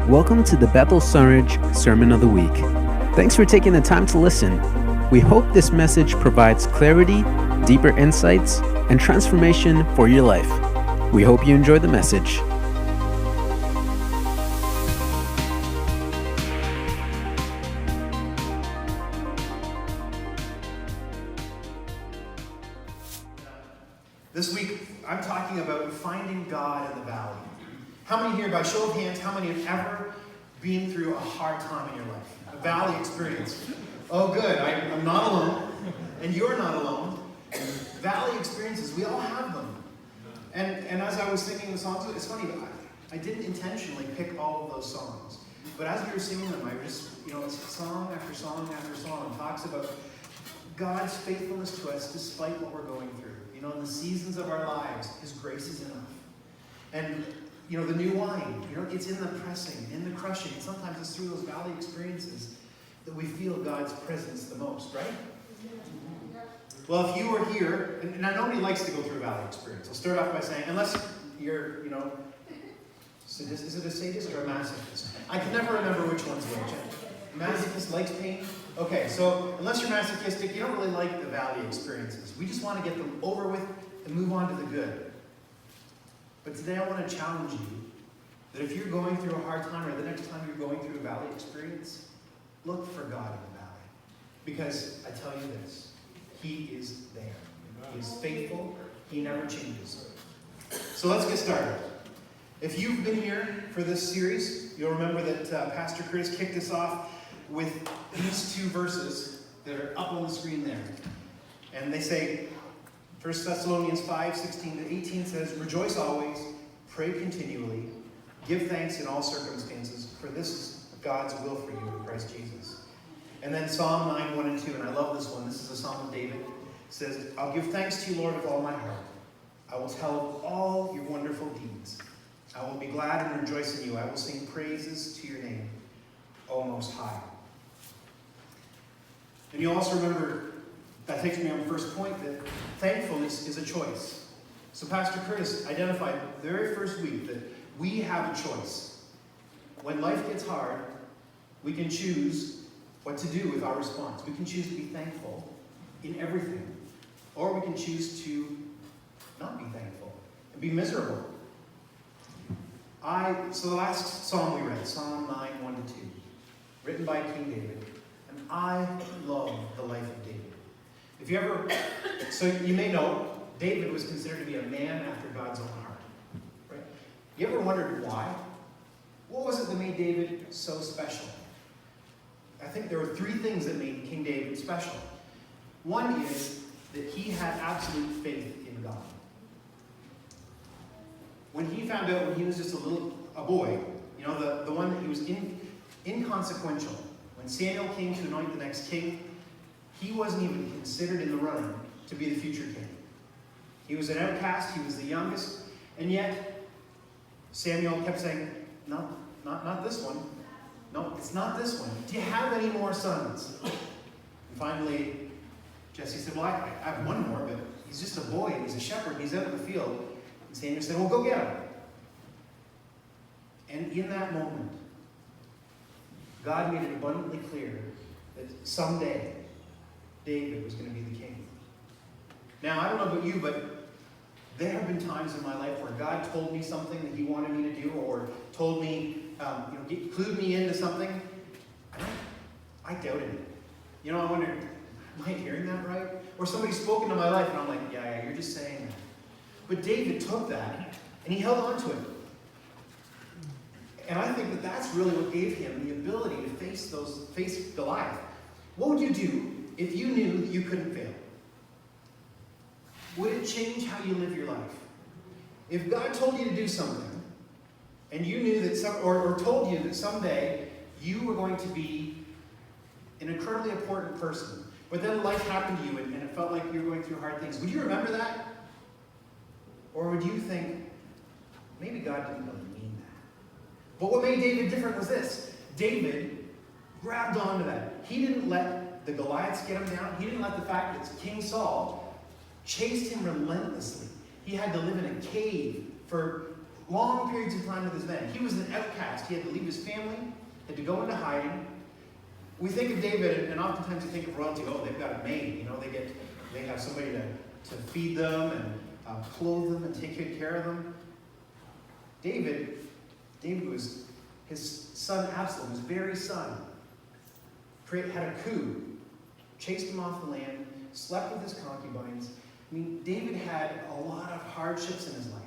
Welcome to the Bethel Sundridge Sermon of the Week. Thanks for taking the time to listen. We hope this message provides clarity, deeper insights, and transformation for your life. We hope you enjoy the message. This week, I'm talking about finding God in the valley. How many here, by show of hands, how many have ever been through a hard time in your life? A valley experience. Oh, good. I'm not alone. And you're not alone. Valley experiences, we all have them. And as I was singing the songs, it's funny, I didn't intentionally pick all of those songs. But as we were singing them, I just, it's song after song after song talks about God's faithfulness to us despite what we're going through. In the seasons of our lives, His grace is enough. And, the new wine, it's in the pressing, in the crushing. And sometimes it's through those valley experiences that we feel God's presence the most, right? Well, if you were here, and now nobody likes to go through a valley experience. I'll start off by saying, unless you're, sadist, is it a sadist or a masochist? I can never remember which one's which. Masochist likes pain. Okay, so unless you're masochistic, you don't really like the valley experiences. We just want to get them over with and move on to the good. But today I want to challenge you that if you're going through a hard time or the next time you're going through a valley experience, look for God in the valley. Because I tell you this, He is there. He is faithful. He never changes. So let's get started. If you've been here for this series, you'll remember that Pastor Chris kicked us off with these two verses that are up on the screen there. And they say, 1 Thessalonians 5:16-18 says, "Rejoice always, pray continually, give thanks in all circumstances, for this is God's will for you in Christ Jesus." And then Psalm 9:1-2, and I love this one. This is a Psalm of David. It says, "I'll give thanks to you, Lord, with all my heart. I will tell of all your wonderful deeds. I will be glad and rejoice in you. I will sing praises to your name, O Most High." And you also remember, that takes me on the first point, that thankfulness is a choice. So Pastor Curtis identified the very first week that we have a choice. When life gets hard, we can choose what to do with our response. We can choose to be thankful in everything. Or we can choose to not be thankful and be miserable. So the last psalm we read, Psalm 9:1-2, written by King David. And I love the life of David. So you may know, David was considered to be a man after God's own heart. Right? You ever wondered why? What was it that made David so special? I think there were three things that made King David special. One is that he had absolute faith in God. When he found out when he was just a boy, the one that he was inconsequential, when Samuel came to anoint the next king, he wasn't even considered in the running to be the future king. He was an outcast, he was the youngest, and yet Samuel kept saying, "No, not this one. No, it's not this one. Do you have any more sons?" And finally, Jesse said, "Well, I have one more, but he's just a boy, and he's a shepherd, and he's out in the field." And Samuel said, "Well, go get him." And in that moment, God made it abundantly clear that someday David was going to be the king. Now, I don't know about you, but there have been times in my life where God told me something that He wanted me to do, or told me, clued me into something. I doubted it. I wondered, am I hearing that right? Or somebody spoke into my life, and I'm like, yeah, you're just saying that. But David took that, and he held on to it. And I think that that's really what gave him the ability to face Goliath. What would you do if you knew that you couldn't fail? Would it change how you live your life? If God told you to do something, and you knew that or told you that someday you were going to be an incredibly important person, but then life happened to you and it felt like you were going through hard things, would you remember that? Or would you think, maybe God didn't really mean that? But what made David different was this. David grabbed onto that. He didn't let the Goliaths get him down. He didn't let the fact that King Saul chased him relentlessly. He had to live in a cave for long periods of time with his men. He was an outcast. He had to leave his family, had to go into hiding. We think of David, and oftentimes we think of royalty. Oh, they've got it made. You know, they have somebody to feed them and clothe them and take good care of them. David was his son Absalom, his very son, had a coup, chased him off the land, slept with his concubines. I mean, David had a lot of hardships in his life.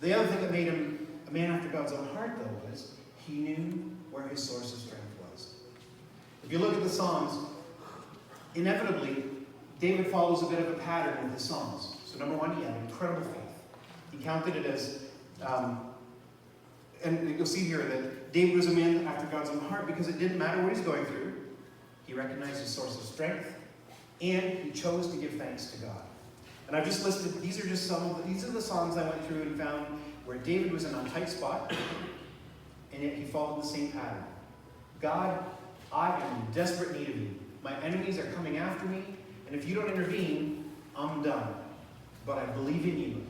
The other thing that made him a man after God's own heart, though, was he knew where his source of strength was. If you look at the Psalms, inevitably, David follows a bit of a pattern with his Psalms. So number one, he had incredible faith. He counted it as, and you'll see here that David was a man after God's own heart because it didn't matter what he's going through. He recognized his source of strength, and he chose to give thanks to God. And I've just listed, these are the songs I went through and found where David was in a tight spot, and yet he followed the same pattern. God, I am in desperate need of you. My enemies are coming after me, and if you don't intervene, I'm done. But I believe in you.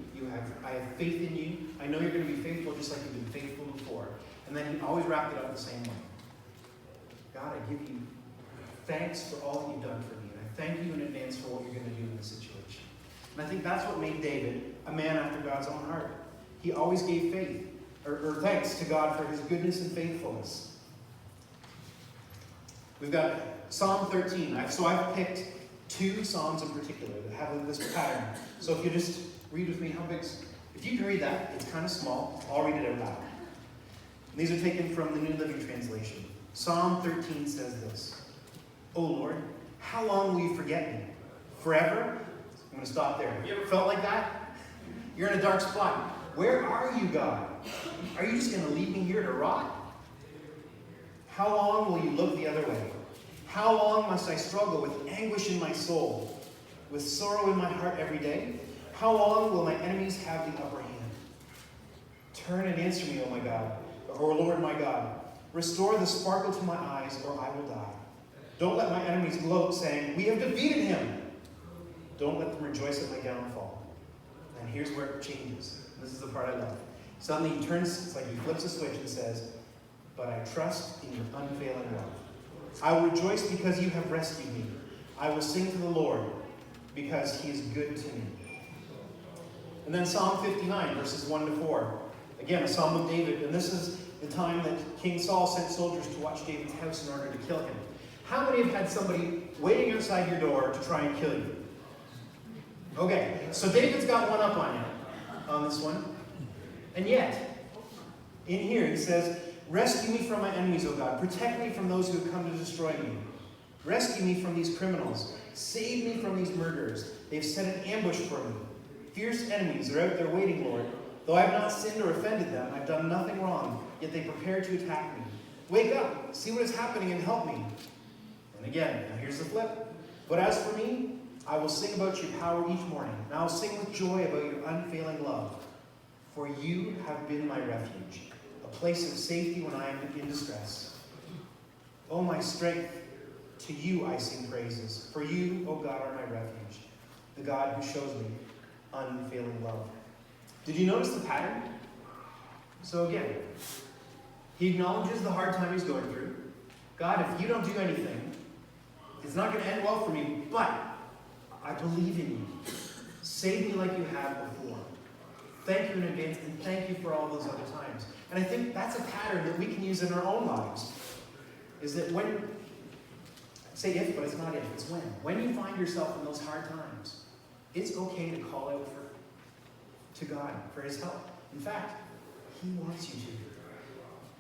I have faith in you. I know you're going to be faithful just like you've been faithful before. And then he always wrapped it up the same way. God, I give you thanks for all that you've done for me. And I thank you in advance for what you're going to do in this situation. And I think that's what made David a man after God's own heart. He always gave faith, or thanks to God for his goodness and faithfulness. We've got Psalm 13. So I've picked 2 Psalms in particular that have this pattern. So if you just read with me how big. If you can read that, it's kind of small. I'll read it out loud. And these are taken from the New Living Translation. Psalm 13 says this. O Lord, how long will you forget me? Forever? I'm going to stop there. Have you ever felt like that? You're in a dark spot. Where are you, God? Are you just going to leave me here to rot? How long will you look the other way? How long must I struggle with anguish in my soul, with sorrow in my heart every day? How long will my enemies have the upper hand? Turn and answer me, O my God, or Lord my God. Restore the sparkle to my eyes, or I will die. Don't let my enemies gloat, saying, we have defeated him. Don't let them rejoice at my downfall. And here's where it changes. This is the part I love. Suddenly he turns, it's like he flips a switch and says, but I trust in your unfailing love. I will rejoice because you have rescued me. I will sing to the Lord because he is good to me. And then Psalm 59, verses 1 to 4. Again, a psalm of David. And this is the time that King Saul sent soldiers to watch David's house in order to kill him. How many have had somebody waiting outside your door to try and kill you? Okay, so David's got one up on you on this one. And yet, in here he says, rescue me from my enemies, O God. Protect me from those who have come to destroy me. Rescue me from these criminals. Save me from these murderers. They've set an ambush for me. Fierce enemies are out there waiting, Lord. Though I have not sinned or offended them, I've done nothing wrong, yet they prepare to attack me. Wake up, see what is happening, and help me. And again, now here's the flip. But as for me, I will sing about your power each morning, and I will sing with joy about your unfailing love. For you have been my refuge, a place of safety when I am in distress. O my strength, to you I sing praises. For you, O God, are my refuge, the God who shows me unfailing love. Did you notice the pattern? So again, he acknowledges the hard time he's going through. God, if you don't do anything, it's not going to end well for me, but I believe in you. Save me like you have before. Thank you in advance, and thank you for all those other times. And I think that's a pattern that we can use in our own lives. Is that when, say if, but it's not if, it's when. When you find yourself in those hard times, it's okay to call out to God for his help. In fact, he wants you to.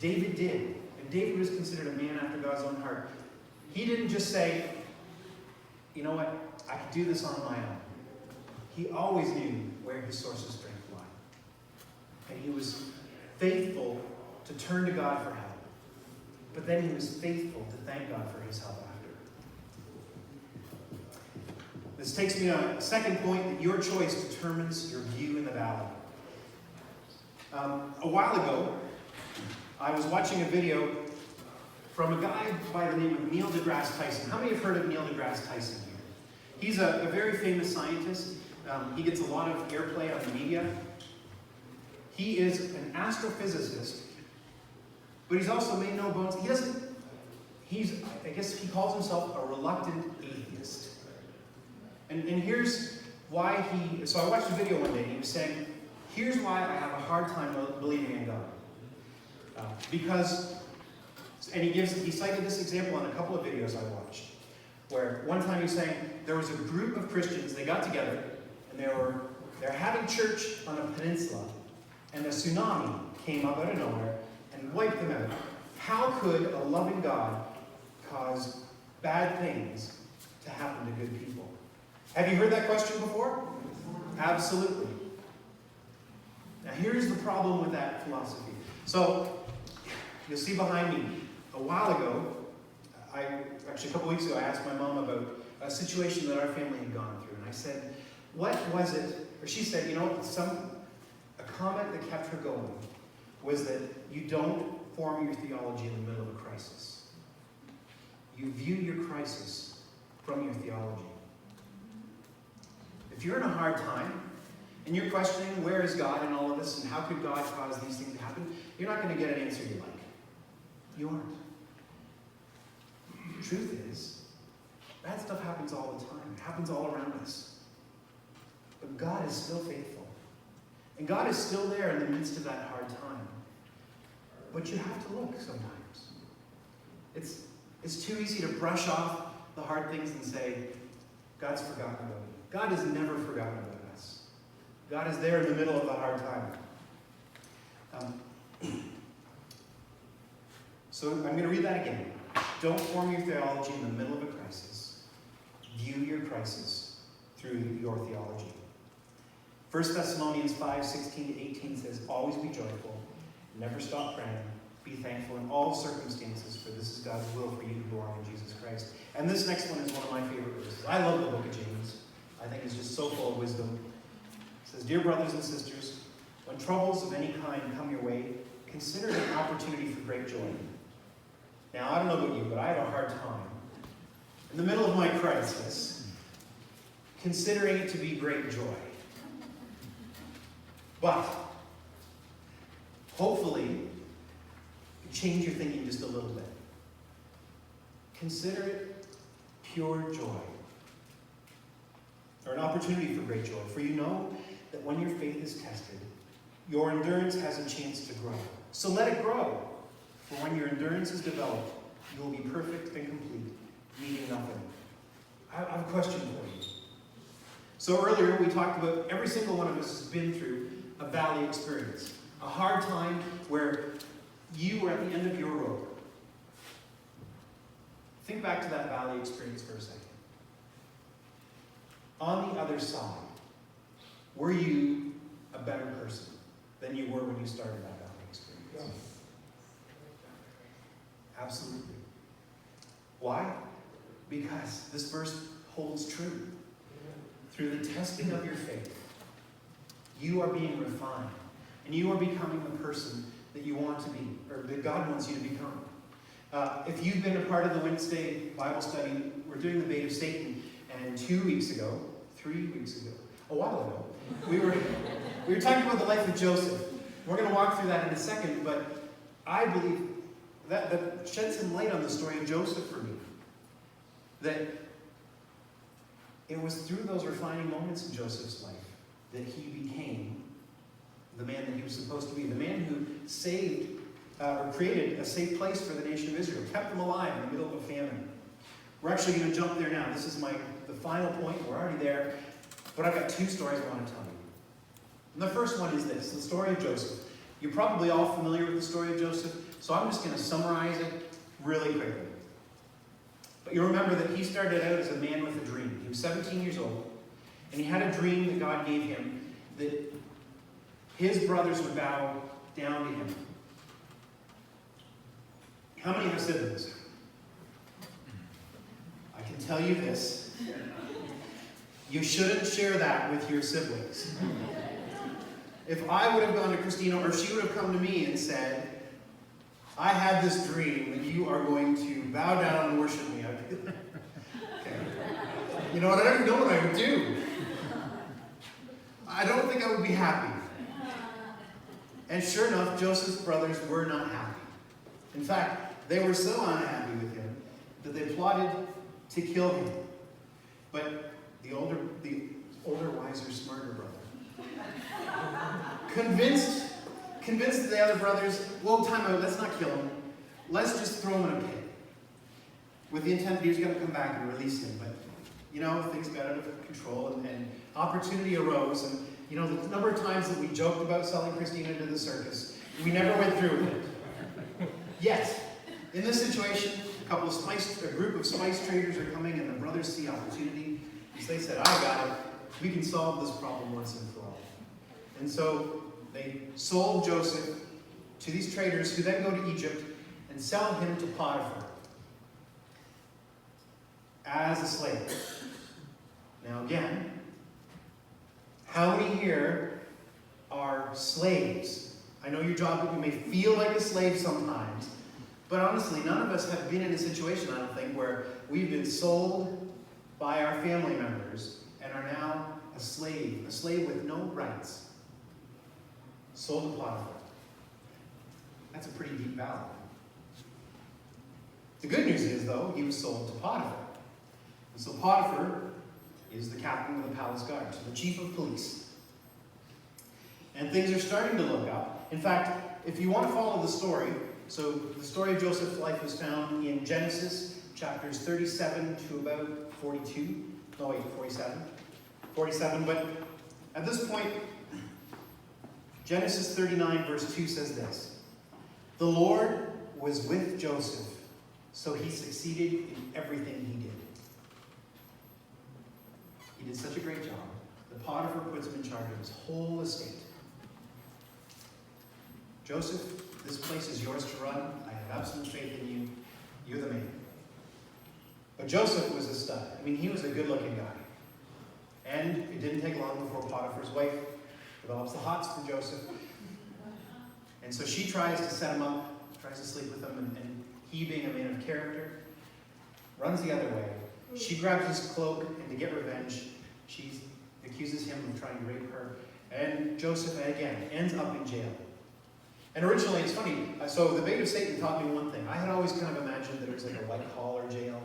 David did. And David was considered a man after God's own heart. He didn't just say, you know what, I can do this on my own. He always knew where his source of strength lied. And he was faithful to turn to God for help. But then he was faithful to thank God for his help after. This takes me on a second point, that your choice determines your view in the valley. A while ago, I was watching a video from a guy by the name of Neil deGrasse Tyson. How many have heard of Neil deGrasse Tyson here? He's a very famous scientist. He gets a lot of airplay on the media. He is an astrophysicist, but he's also made no bones. I guess he calls himself a reluctant atheist. And here's why so I watched a video one day, and he was saying, here's why I have a hard time believing in God. And he cited this example on a couple of videos I watched, where one time he was saying there was a group of Christians, they got together, and they're having church on a peninsula, and a tsunami came up out of nowhere and wiped them out. How could a loving God cause bad things to happen to good people? Have you heard that question before? Absolutely. Now here's the problem with that philosophy. So, you'll see behind me, a while ago, actually a couple weeks ago, I asked my mom about a situation that our family had gone through. And I said, what was it? Or she said, a comment that kept her going was that you don't form your theology in the middle of a crisis. You view your crisis from your theology. If you're in a hard time, and you're questioning where is God in all of this, and how could God cause these things to happen, you're not going to get an answer you like. You aren't. The truth is, bad stuff happens all the time. It happens all around us. But God is still faithful. And God is still there in the midst of that hard time. But you have to look sometimes. It's too easy to brush off the hard things and say, God's forgotten about me. God has never forgotten about us. God is there in the middle of the hard time. So I'm going to read that again. Don't form your theology in the middle of a crisis. View your crisis through your theology. 1 Thessalonians 5:16-18 says, always be joyful, never stop praying, be thankful in all circumstances, for this is God's will for you who are in Jesus Christ. And this next one is one of my favorite verses. I love the book of James. I think it's just so full of wisdom. It says, dear brothers and sisters, when troubles of any kind come your way, consider it an opportunity for great joy. Now, I don't know about you, but I have a hard time, in the middle of my crisis, considering it to be great joy. But, hopefully, you change your thinking just a little bit. Consider it pure joy, or an opportunity for great joy. For you know that when your faith is tested, your endurance has a chance to grow. So let it grow. For when your endurance is developed, you will be perfect and complete, needing nothing. I have a question for you. So earlier we talked about every single one of us has been through a valley experience. A hard time where you were at the end of your rope. Think back to that valley experience for a second. On the other side, were you a better person than you were when you started that valley experience? Yeah. Absolutely. Why? Because this verse holds true. Through the testing of your faith, you are being refined, and you are becoming the person that you want to be, or that God wants you to become. If you've been a part of the Wednesday Bible study, we're doing the bait of Satan, and 3 weeks ago, a while ago, we were talking about the life of Joseph. We're going to walk through that in a second, but I believe that sheds some light on the story of Joseph for me. That it was through those refining moments in Joseph's life that he became the man that he was supposed to be. The man who saved, or created a safe place for the nation of Israel. Kept them alive in the middle of a famine. We're actually going to jump there now. This is the final point. We're already there. But I've got 2 stories I want to tell you. And the first one is this, the story of Joseph. You're probably all familiar with the story of Joseph, so I'm just going to summarize it really quickly. But you remember that he started out as a man with a dream. He was 17 years old, and he had a dream that God gave him that his brothers would bow down to him. How many have siblings? I can tell you this. You shouldn't share that with your siblings. If I would have gone to Christina, or she would have come to me and said, I had this dream that you are going to bow down and worship me, I'd be like, okay. You know what, I don't know what I would do. I don't think I would be happy. And sure enough, Joseph's brothers were not happy. In fact, they were so unhappy with him that they plotted to kill him. But the older, wiser, smarter brother convinced the other brothers, well, time out, let's not kill him. Let's just throw him in a pit. With the intent that he was going to come back and release him. But, things got out of control and opportunity arose. And, the number of times that we joked about selling Christina to the circus, we never went through with it. Yet, in this situation, a group of spice traders are coming and the brothers see opportunity. Because they said, I got it. We can solve this problem once and for all. And so they sold Joseph to these traders who then go to Egypt and sell him to Potiphar as a slave. Now again, how many here are slaves? I know your job, but you may feel like a slave sometimes. But honestly, none of us have been in a situation, I don't think, where we've been sold by our family members and are now a slave with no rights. Sold to Potiphar. That's a pretty deep valley. The good news is, though, he was sold to Potiphar. And so Potiphar is the captain of the palace guard, so the chief of police. And things are starting to look up. In fact, if you want to follow the story, so the story of Joseph's life is found in Genesis chapters 37 to about 42. No, wait, 47. 47, but at this point, Genesis 39 verse 2 says this. The Lord was with Joseph, so he succeeded in everything he did. He did such a great job that Potiphar puts him in charge of his whole estate. Joseph, this place is yours to run. I have absolute faith in you. You're the man. But Joseph was a stud. I mean, he was a good-looking guy. And it didn't take long before Potiphar's wife develops the hots for Joseph. And so she tries to set him up, tries to sleep with him, and he, being a man of character, runs the other way. She grabs his cloak, and to get revenge, she accuses him of trying to rape her. And Joseph, again, ends up in jail. And originally, it's funny, so the bait of Satan taught me one thing. I had always kind of imagined that it was like a white-collar jail,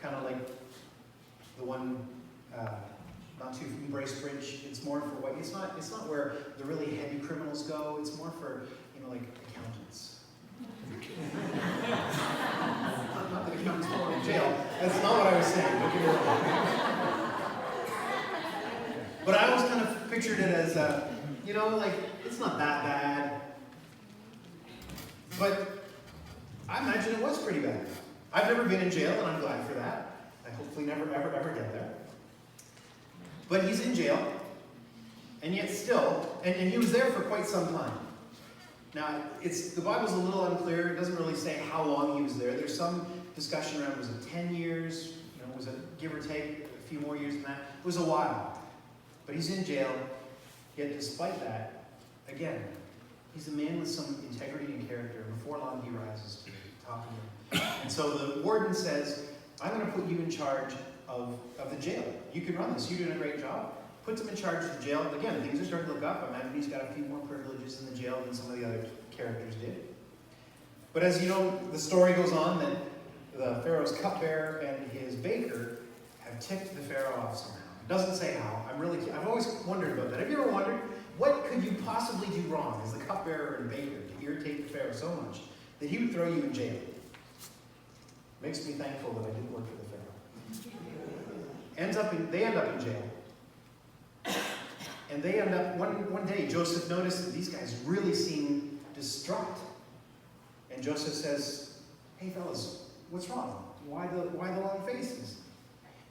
kind of like the one not too from Bracebridge. It's more for what, it's not where the really heavy criminals go, it's more for, like accountants. not that accountants go in jail. That's not what I was saying. Don't get me wrong. But I always kind of pictured it as, it's not that bad. But I imagine it was pretty bad. I've never been in jail, and I'm glad for that. I hopefully never, ever get there. But he's in jail, and yet still, and he was there for quite some time. Now, the Bible's a little unclear. It doesn't really say how long he was there. There's some discussion around, was it 10 years? Was it give or take a few more years than that? It was a while. But he's in jail, yet despite that, again, he's a man with some integrity and character. Before long, he rises to the top of him. And so the warden says, I'm going to put you in charge of the jail. You can run this. You're doing a great job. Puts him in charge of the jail. Again, things are starting to look up. I imagine he's got a few more privileges in the jail than some of the other characters did. But as you know, the story goes on that the Pharaoh's cupbearer and his baker have ticked the Pharaoh off somehow. It doesn't say how. I've always wondered about that. Have you ever wondered, what could you possibly do wrong as the cupbearer and baker to irritate the Pharaoh so much that he would throw you in jail? Makes me thankful that I didn't work for the Pharaoh. They end up in jail. And they end up, one day, Joseph noticed that these guys really seem distraught. And Joseph says, hey fellas, what's wrong? Why the long faces?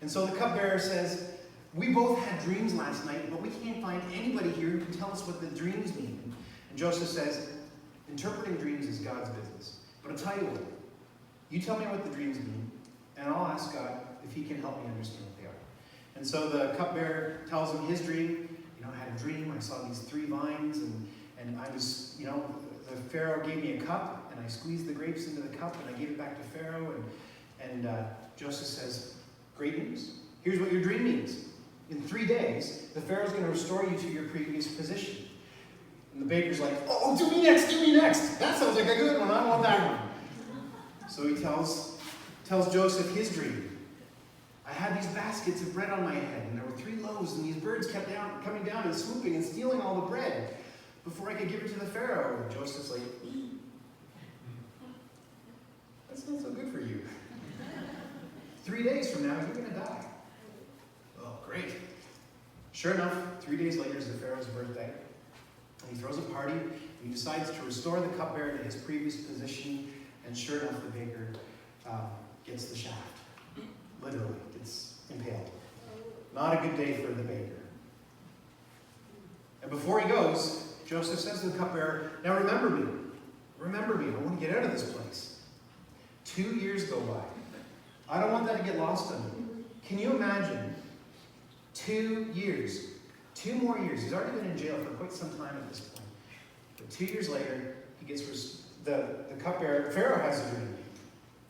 And so the cupbearer says, we both had dreams last night, but we can't find anybody here who can tell us what the dreams mean. And Joseph says, interpreting dreams is God's business. But I'll tell you what, you tell me what the dreams mean, and I'll ask God if he can help me understand what they are. And so the cupbearer tells him his dream. I had a dream, I saw these 3 vines, and I was, the Pharaoh gave me a cup, and I squeezed the grapes into the cup, and I gave it back to Pharaoh, and Joseph says, great news. Here's what your dream means. In 3 days, the Pharaoh's going to restore you to your previous position. And the baker's like, oh, do me next, do me next. That sounds like a good one, I want that one. So he tells Joseph his dream. I had these baskets of bread on my head, and there were 3 loaves, and these birds kept coming down and swooping and stealing all the bread before I could give it to the Pharaoh. And Joseph's like, that's not so good for you. 3 days from now, you're going to die. Oh, great. Sure enough, 3 days later is the Pharaoh's birthday. And he throws a party, and he decides to restore the cupbearer to his previous position, and sure enough, the baker gets the shaft. Literally, gets impaled. Not a good day for the baker. And before he goes, Joseph says to the cupbearer, now remember me. Remember me. I want to get out of this place. 2 years go by. I don't want that to get lost on me. Can you imagine? 2 years. 2 more years. He's already been in jail for quite some time at this point. But 2 years later, he gets the cupbearer. Pharaoh has a dream.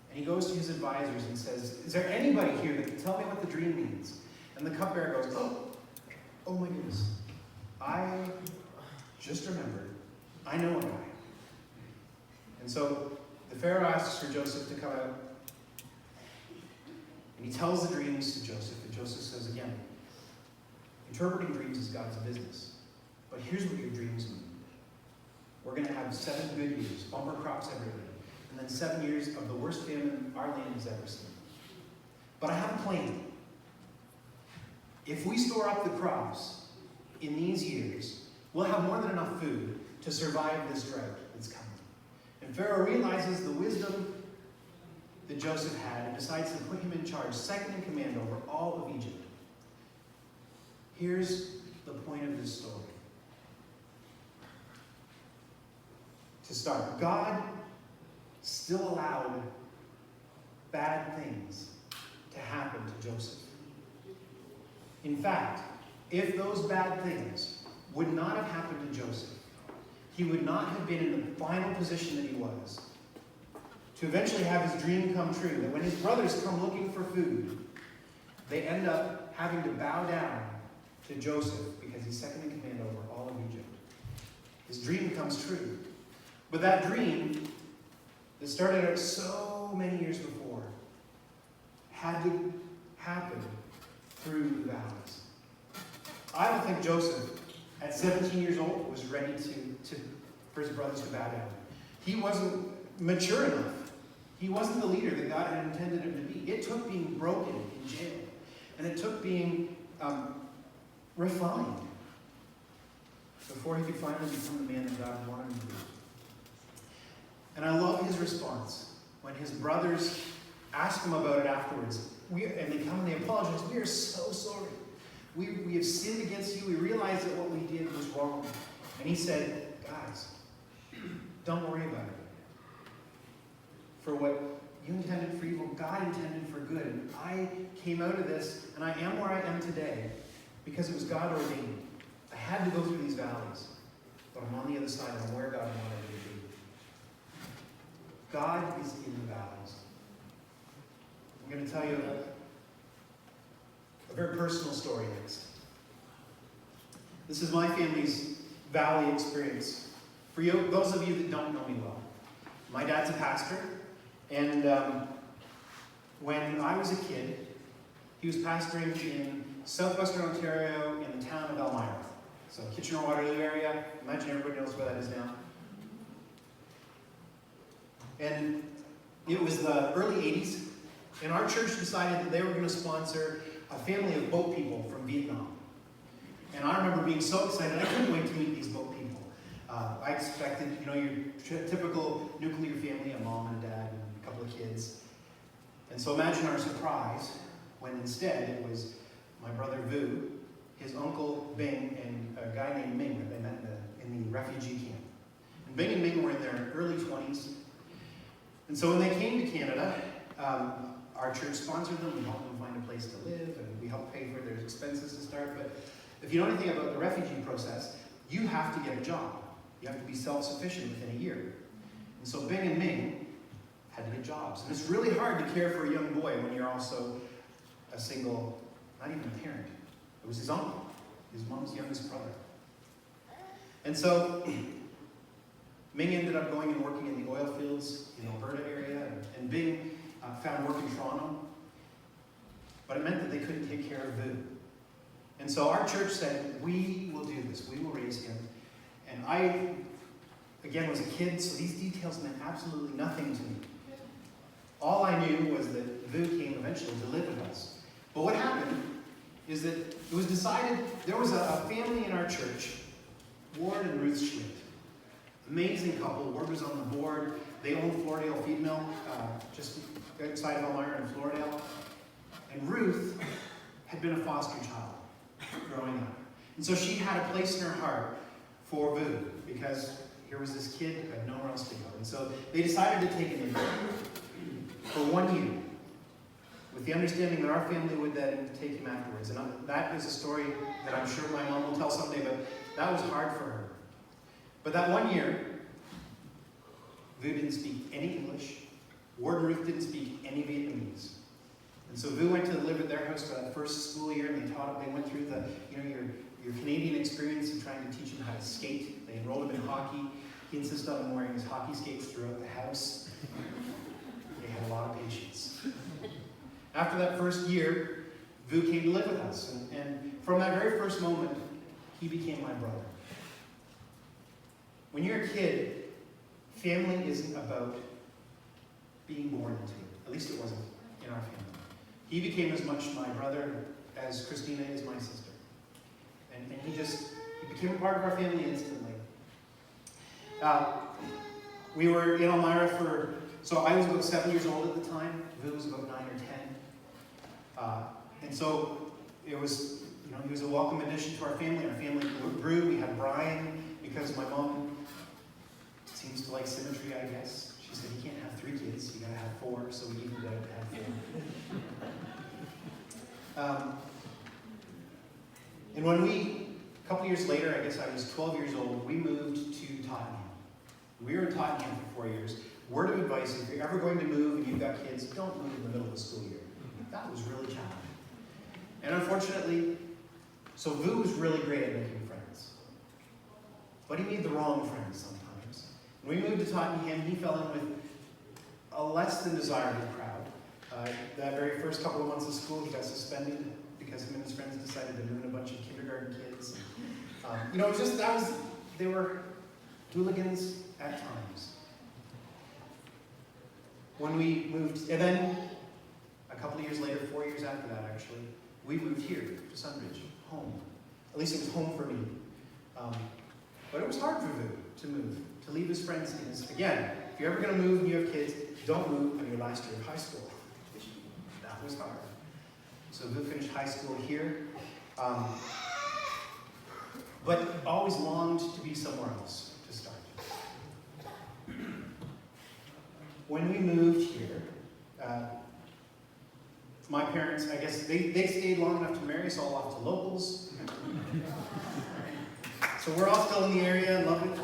And he goes to his advisors and says, is there anybody here that can tell me what the dream means? And the cupbearer goes, oh my goodness. I just remembered. I know a guy. And so the Pharaoh asks for Joseph to come out. And he tells the dreams to Joseph. And Joseph says again, interpreting dreams is God's business. But here's what your dreams mean. We're going to have 7 good years, bumper crops everywhere. And then 7 years of the worst famine our land has ever seen. But I have a plan. If we store up the crops in these years, we'll have more than enough food to survive this drought that's coming. And Pharaoh realizes the wisdom that Joseph had and decides to put him in charge, second in command over all of Egypt. Here's the point of this story. To start, God still allowed bad things to happen to Joseph. In fact, if those bad things would not have happened to Joseph, he would not have been in the final position that he was, to eventually have his dream come true, that when his brothers come looking for food, they end up having to bow down to Joseph because he's second in command over all of Egypt. His dream comes true. But that dream that started out so many years before had to happen through the valleys. I don't think Joseph, at 17 years old, was ready for his brothers to bow down. He wasn't mature enough. He wasn't the leader that God had intended him to be. It took being broken in jail, and it took being refined before he could finally become the man that God wanted him to be. And I love his response when his brothers ask him about it afterwards. And they come and they apologize. We are so sorry. We have sinned against you. We realize that what we did was wrong. And he said, guys, don't worry about it. For what you intended for evil, God intended for good. And I came out of this, and I am where I am today because it was God ordained. I had to go through these valleys, but I'm on the other side, and I'm where God wanted me to be. God is in the valleys. I'm going to tell you a very personal story next. This is my family's valley experience. For you, those of you that don't know me well, my dad's a pastor, and when I was a kid, he was pastoring in southwestern Ontario in the town of Elmira. So Kitchener-Waterloo area. Imagine everybody knows where that is now. And it was the early 80s, and our church decided that they were going to sponsor a family of boat people from Vietnam. And I remember being so excited, I couldn't wait to meet these boat people. I expected, your typical nuclear family, a mom and a dad and a couple of kids. And so imagine our surprise when instead it was my brother Vu, his uncle Bing, and a guy named Ming that they met in the refugee camp. And Bing and Ming were in their early 20s. And so when they came to Canada, our church sponsored them. We helped them find a place to live, and we helped pay for their expenses to start. But if you know anything about the refugee process, you have to get a job. You have to be self-sufficient within a year. And so Bing and Ming had to get jobs. And it's really hard to care for a young boy when you're also a single, not even a parent. It was his uncle, his mom's youngest brother. And so Ming ended up going and working in the oil fields in Alberta area, and Bing found work in Toronto. But it meant that they couldn't take care of Vu. And so our church said, we will do this. We will raise him. And I, again, was a kid, so these details meant absolutely nothing to me. All I knew was that Vu came eventually to live with us. But what happened is that it was decided, there was a family in our church, Ward and Ruth Schmidt. Amazing couple. Ward was on the board. They owned Floridale Feed Mill, just outside of Elmira in Floridale. And Ruth had been a foster child growing up. And so she had a place in her heart for Vu, because here was this kid who had nowhere else to go. And so they decided to take him in for 1 year, with the understanding that our family would then take him afterwards. And that is a story that I'm sure my mom will tell someday, but that was hard for her. But that 1 year, Vu didn't speak any English. Ward and Ruth didn't speak any Vietnamese. And so Vu went to live at their house for that first school year, and they taught him, they went through the, your Canadian experience of trying to teach him how to skate. They enrolled him in hockey. He insisted on wearing his hockey skates throughout the house. They had a lot of patience. After that first year, Vu came to live with us. And from that very first moment, he became my brother. When you're a kid, family isn't about being born into it. At least it wasn't in our family. He became as much my brother as Christina is my sister. And he became a part of our family instantly. We were in Elmira so I was about 7 years old at the time. Vu was about 9 or 10. And so it was, he was a welcome addition to our family. Our family grew. We had Brian, because my mom seems to like symmetry, I guess. She said, you can't have 3 kids, you gotta have 4, so we evened out to have 4. And when a couple years later, I guess I was 12 years old, we moved to Tottenham. We were in Tottenham for 4 years. Word of advice, if you're ever going to move and you've got kids, don't move in the middle of the school year. That was really challenging. And unfortunately, so Vu was really great at making friends. But he made the wrong friends sometimes. When we moved to Tottenham, he fell in with a less than desirable crowd. That very first couple of months of school, he got suspended because him and his friends decided to move in a bunch of kindergarten kids. They were hooligans at times. When we moved, and then a couple of years later, 4 years after that actually, we moved here to Sundridge, home. At least it was home for me. But it was hard for Vu to move, to leave his friends. Again, if you're ever going to move and you have kids, don't move on your last year of high school. That was hard. So Vu finished high school here, but always longed to be somewhere else to start. When we moved here, my parents, I guess, they stayed long enough to marry us all off to locals. So we're all still in the area and love it.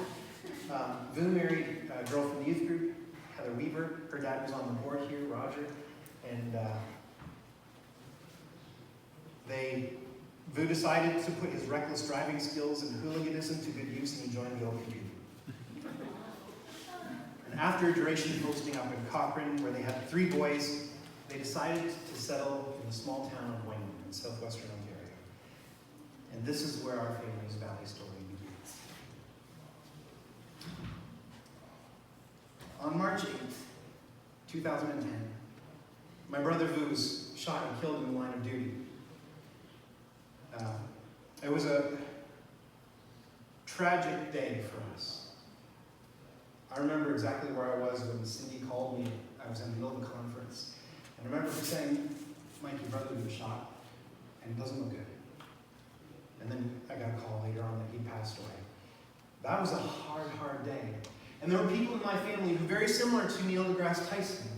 Vu married a girl from the youth group, Heather Weaver. Her dad was on the board here, Roger. And Vu decided to put his reckless driving skills and hooliganism to good use, and he joined the OPP. And after a duration posting up in Cochrane, where they had 3 boys, they decided to settle in the small town of Wayne in southwestern Ontario. And this is where our family's valley story begins. On March 8th, 2010, my brother Vu was shot and killed in the line of duty. It was a tragic day for us. I remember exactly where I was when Cindy called me. I was in the middle of a conference. And I remember her saying, Mike, your brother was shot, and it doesn't look good. And then I got a call later on that he passed away. That was a hard, hard day. And there were people in my family who, very similar to Neil deGrasse Tyson,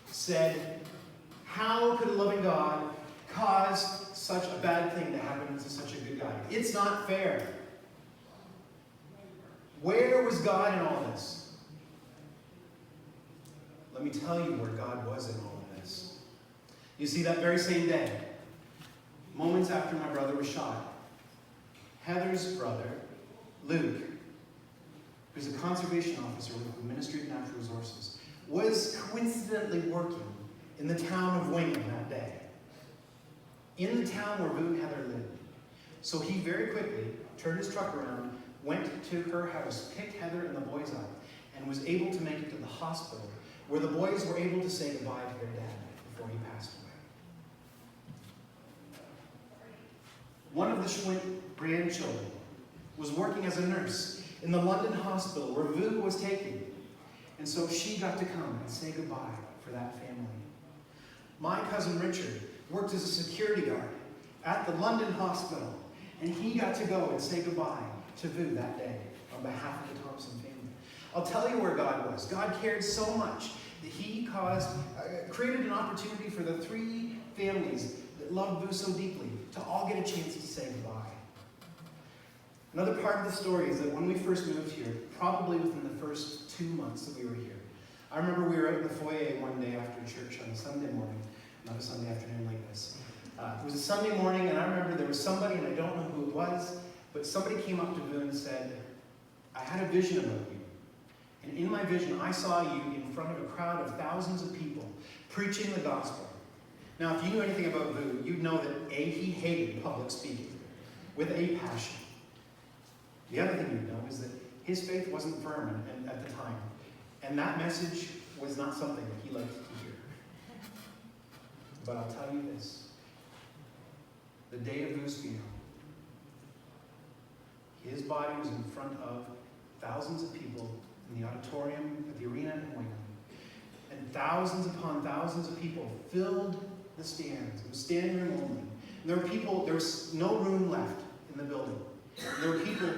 said, how could a loving God cause such a bad thing to happen to such a good guy? It's not fair. Where was God in all this? Let me tell you where God was in all of this. You see, that very same day, moments after my brother was shot, Heather's brother, Luke, who's a conservation officer with the Ministry of Natural Resources, was coincidentally working in the town of Wingham that day, in the town where Boo and Heather lived. So he very quickly turned his truck around, went to her house, picked Heather and the boys up, and was able to make it to the hospital, where the boys were able to say goodbye to their dad before he passed away. One of the Schwint grandchildren was working as a nurse in the London hospital where Vu was taken. And so she got to come and say goodbye for that family. My cousin Richard worked as a security guard at the London hospital, and he got to go and say goodbye to Vu that day on behalf of the Thompson family. I'll tell you where God was. God cared so much that he created an opportunity for the three families that loved Vu so deeply to all get a chance to say goodbye. Another part of the story is that when we first moved here, probably within the first 2 months that we were here, I remember we were out in the foyer one day after church on a Sunday morning, not a Sunday afternoon like this. It was a Sunday morning, and I remember there was somebody, and I don't know who it was, but somebody came up to Vu and said, I had a vision about you. And in my vision, I saw you in front of a crowd of thousands of people preaching the gospel. Now, if you knew anything about Vu, you'd know that A, he hated public speaking with a passion. The other thing you'd know is that his faith wasn't firm at the time. And that message was not something that he liked to hear. But I'll tell you this. The day of Vu's funeral, his body was in front of thousands of people in the auditorium at the arena in Wingham. And thousands upon thousands of people filled the stands. It was standing room only. And there was no room left in the building. And there were people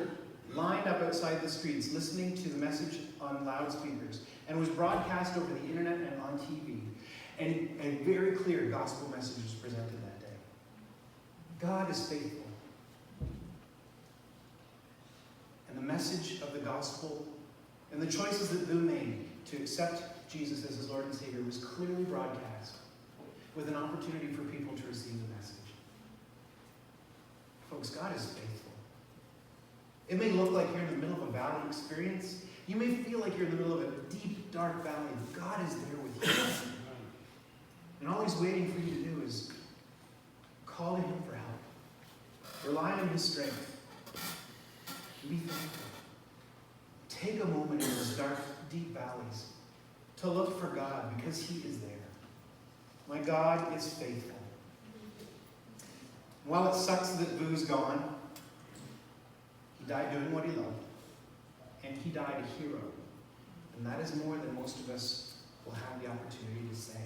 lined up outside the streets listening to the message on loudspeakers. And it was broadcast over the internet and on TV. And a very clear gospel message was presented that day. God is faithful. And the message of the gospel and the choices that Vu made to accept Jesus as his Lord and Savior was clearly broadcast with an opportunity for people to receive the message. Folks, God is faithful. It may look like you're in the middle of a valley experience. You may feel like you're in the middle of a deep, dark valley. God is there with you. And all he's waiting for you to do is call to him for help. Rely on his strength. Be thankful. Take a moment in those dark, deep valleys to look for God because he is there. My God is faithful. While it sucks that Vu's gone, he died doing what he loved. And he died a hero. And that is more than most of us will have the opportunity to say.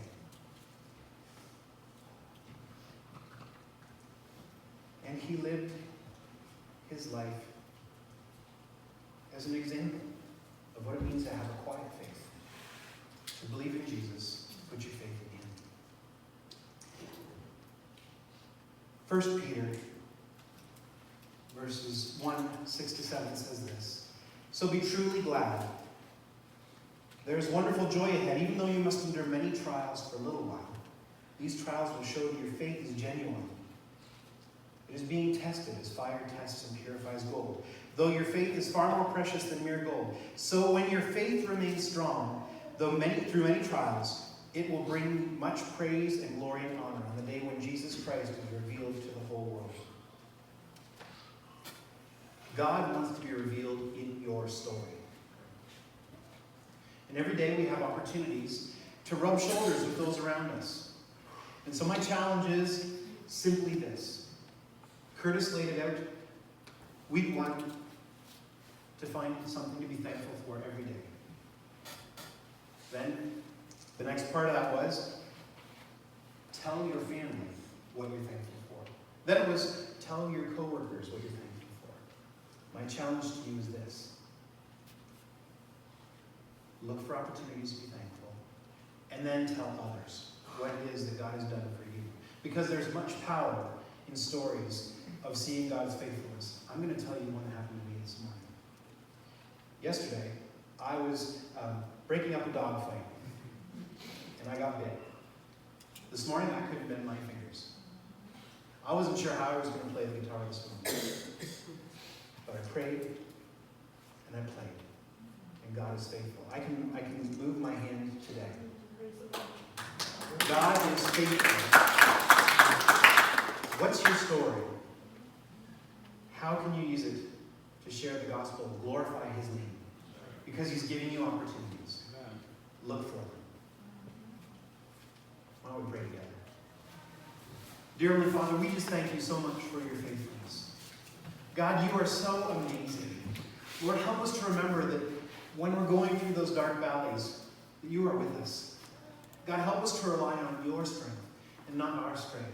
And he lived his life as an example of what it means to have a quiet faith. To believe in Jesus, put your faith in him. 1 Peter verses 1, 6 to 7 says this. So be truly glad. There is wonderful joy ahead, even though you must endure many trials for a little while. These trials will show that your faith is genuine. It is being tested as fire tests and purifies gold. Though your faith is far more precious than mere gold. So when your faith remains strong, through many trials, it will bring much praise and glory and honor on the day when Jesus Christ is revealed to the whole world. God wants to be revealed in your story. And every day we have opportunities to rub shoulders with those around us. And so my challenge is simply this. Curtis laid it out week 1 to find something to be thankful for every day. Then the next part of that was tell your family what you're thankful for. Then it was tell your coworkers what you're thankful for. My challenge to you is this. Look for opportunities to be thankful. And then tell others what it is that God has done for you. Because there's much power in stories of seeing God's faithfulness. I'm going to tell you one that happened to me this morning. Yesterday, I was breaking up a dog fight, and I got bit. This morning, I couldn't bend my fingers. I wasn't sure how I was going to play the guitar this morning, but I prayed and I played. and God is faithful. I can move my hand today. God is faithful. What's your story? How can you use it to share the gospel and glorify his name? Because he's giving you opportunities. Look for them. Why don't we pray together? Dear Heavenly Father, we just thank you so much for your faithfulness. God, you are so amazing. Lord, help us to remember that when we're going through those dark valleys, that you are with us. God, help us to rely on your strength and not our strength.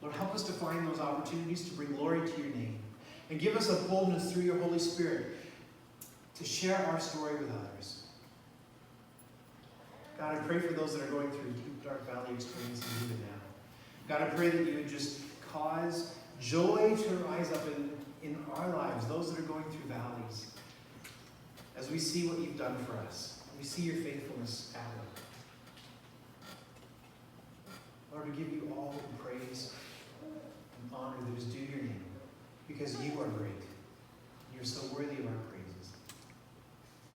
Lord, help us to find those opportunities to bring glory to your name. And give us a boldness through your Holy Spirit to share our story with others. God, I pray for those that are going through deep, dark valley experiences even now. God, I pray that you would just cause joy to rise up in our lives, those that are going through valleys, as we see what you've done for us. We see your faithfulness at work. Lord, we give you all the praise and honor that is due your name, because you are great.